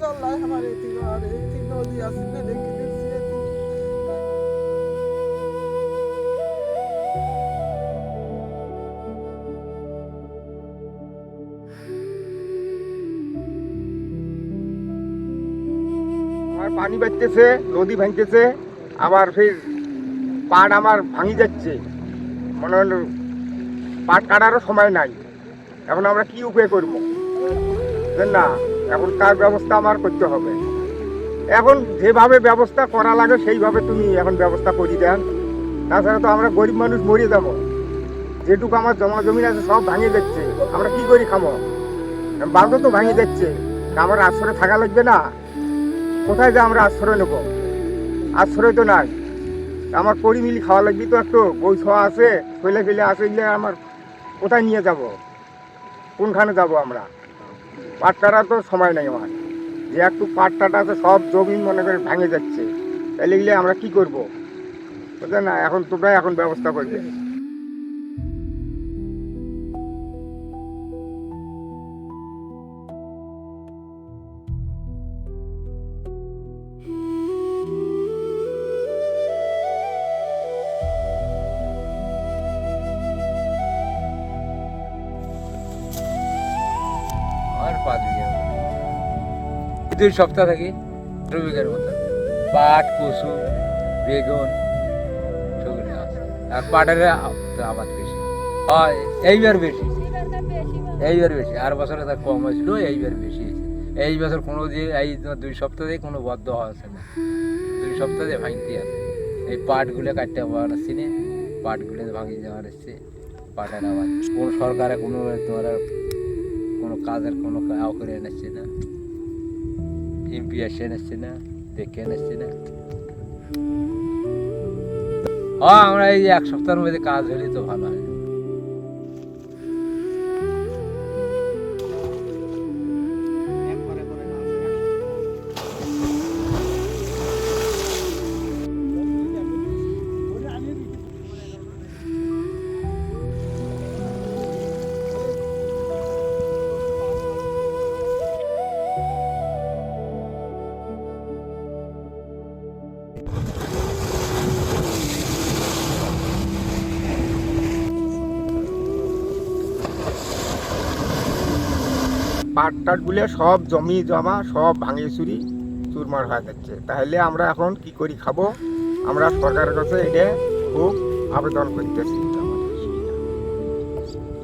জ্বালায় আমার এটি আর এটি নদী আছে না দেখি দেখছি এটি। আমার পানি বাড়তেছে, নদী ভাঙতেছে, আবার ফের পাট আমার ভাঙি যাচ্ছে। মনে হল পাট কাটারও সময় নাই। এখন আমরা কি উপায় করব না? এখন তার ব্যবস্থা আমার করতে হবে। এখন যেভাবে ব্যবস্থা করা লাগে সেইভাবে তুমি এখন ব্যবস্থা করে দেন। তাছাড়া তো আমরা গরিব মানুষ মরে যাব। যেটুকু আমার জমা জমিন আছে সব ভাঙে যাচ্ছে, আমরা কি করি খামো? বাঁধও তো ভাঙে যাচ্ছে, আমার আশ্রয় থাকা লাগবে না? কোথায় যে আমরা আশ্রয় নেব? আশ্রয় তো নাই। আমার করি মিলি খাওয়া লাগবে তো, একটু বই ছোঁয়া আছে, ফেলে ফেলে আছে, এগুলো আমার কোথায় নিয়ে যাব? কোনখানে যাব আমরা? পাট কাটার তো সময় নেই আমার। যে একটু পাট কাটা আছে সব জমি মনে করে ভাঙে যাচ্ছে, তাহলে এগুলো আমরা কি করব? বুঝলেন না? এখন তোমরা এখন ব্যবস্থা করবে। আর 5 বিঘা 2 সপ্তাহ থাকি 2 বিঘার মতো পাট, কচু, বেগুন সবগুলো আছে। আর পাটের আবাদ বেশি হয়, এইবার বেশি, এইবার বেশি। আর বছরে তার কম হয়েছিল, এইবার বেশি হয়েছে। এই বছর কোনো দিয়ে এই 2 সপ্তাহে কোনো বদ্ধ হচ্ছে না, 2 সপ্তাহে ভাঙতে আছে। এই পাটগুলো কাটতে পাওয়ার আসছি না, পাটগুলো ভাঙিয়ে যাওয়ার আসছে। পাটের আবাদ কোনো সরকারে কোনো তোমার কোনো কাজের কোনো করে এনেছে না, এমপি এসে এনেছে না, দেখে এনেছে না। আমরা এই 1 সপ্তাহের মধ্যে কাজ হলে তো ভালো হয়। পাট টাটগুলো সব জমি জমা সব ভাঙিয়ে চুরি চুরমার হয়ে যাচ্ছে। তাহলে আমরা এখন কি করি খাবো? আমরা সরকারের কাছে এটা খুব আবেদন করতেছি।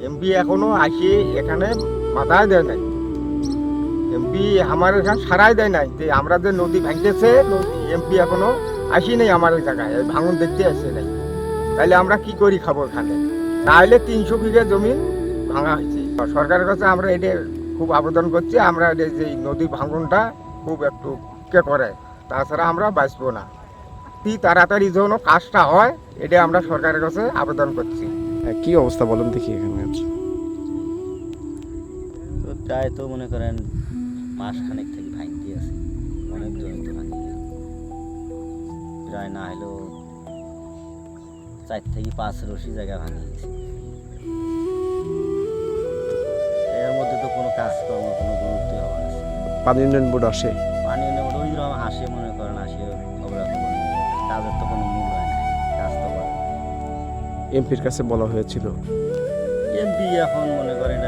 এমপি এখনো আসি এখানে মাথায় দেয় নাই। এমপি আমার এখানে সারাই দেয় নাই যে আমরা যে নদী ভাঙতেছে, এমপি এখনো আসি নাই আমার ওই জায়গায়, ভাঙন দেখতে আসে নাই। তাহলে আমরা কি করি খাবো এখানে? না হলে 300 বিঘা জমি ভাঙা হয়েছে। সরকারের কাছে আমরা এটা খুব আবেদন করছি, আমরা যে নদী ভাঙনটা খুব একটু কে করে, তাছাড়া আমরা বাঁচবো না। কি তাড়াতাড়ি যেন কাজটা হয় এটা আমরা সরকারের কাছে আবেদন করছি। কি অবস্থা বলেন দেখি এখানে? তো প্রায় তো মনে করেন মাসখানেক থেকে ভাঙতে আছে, অনেক জমিতে ভাঙি গেল। প্রায় না হলেও 4 থেকে 5 রশি জায়গা ভাঙি গেছে। এর মধ্যে তো কোনো কাজকর্ম কোনো গুরুত্ব হবে না। পানি উন্নয়ন বোর্ড আসে? পানি ওই রকম আসে, মনে করেন আসে খবর কাজের তো কোনো মূল্য হয় না, কাজ তো করে। এমপির কাছে বলা হয়েছিল? এমপি এখন মনে করেন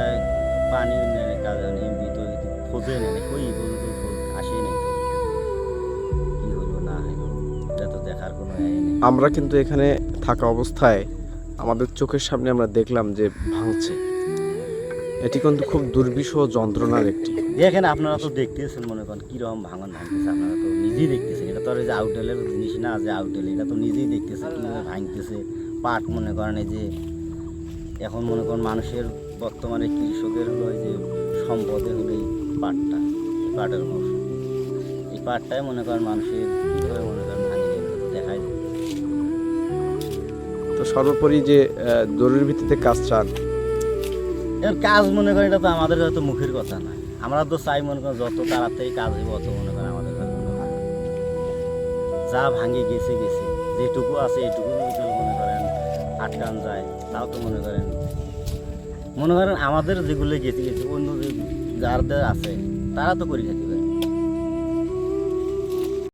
পানি উন্নয়নের কাজ এমপি তো খোঁজে নেই, কই আসেই নেই। তো কি হলো না হলো এটা তো দেখার কোনো নেই। আমরা কিন্তু এখানে থাকা অবস্থায় আমাদের চোখের সামনে আমরা দেখলাম যে ভাঙছে। এটি কিন্তু খুব দুর্বিষহ যন্ত্রণার একটি। দেখেন আপনারা তো দেখতেছেন, মনে করেন কীরকম ভাঙন ভাঙতেছে, আপনারা তো নিজেই দেখতেছেন। এটা তো আর এই যে আউটেলের জিনিস না যে আউটেল, এটা তো নিজেই দেখতেছে কীভাবে ভাঙতেছে। পাট মনে করেন এই যে এখন মনে করেন মানুষের বর্তমানে কৃষকের হলো এই যে সম্পদে হলো এই পাটটা, পাটের মৌসুম। এই পাটটাই মনে করেন মানুষের কীভাবে মনে করেন ভাঙিয়ে দেখায়। তো সর্বোপরি যে জরুরি ভিত্তিতে কাজ চান, এর কাজ মনে করেন এটা তো আমাদের হয়তো মুখের কথা নয়। আমরা তো চাই মনে করেন যত তাড়াতাড়ি কাজ হইব অত মনে করেন আমাদের জন্য ভালো। যা ভাঙে গেছে গেছে, যেটুকু আছে এটুকু মনে করেন আটকান যায়, তাও তো মনে করেন আমাদের যেগুলো গেছে গেছে, অন্য যে যাদের আছে তারা তো করে খেতে পারে।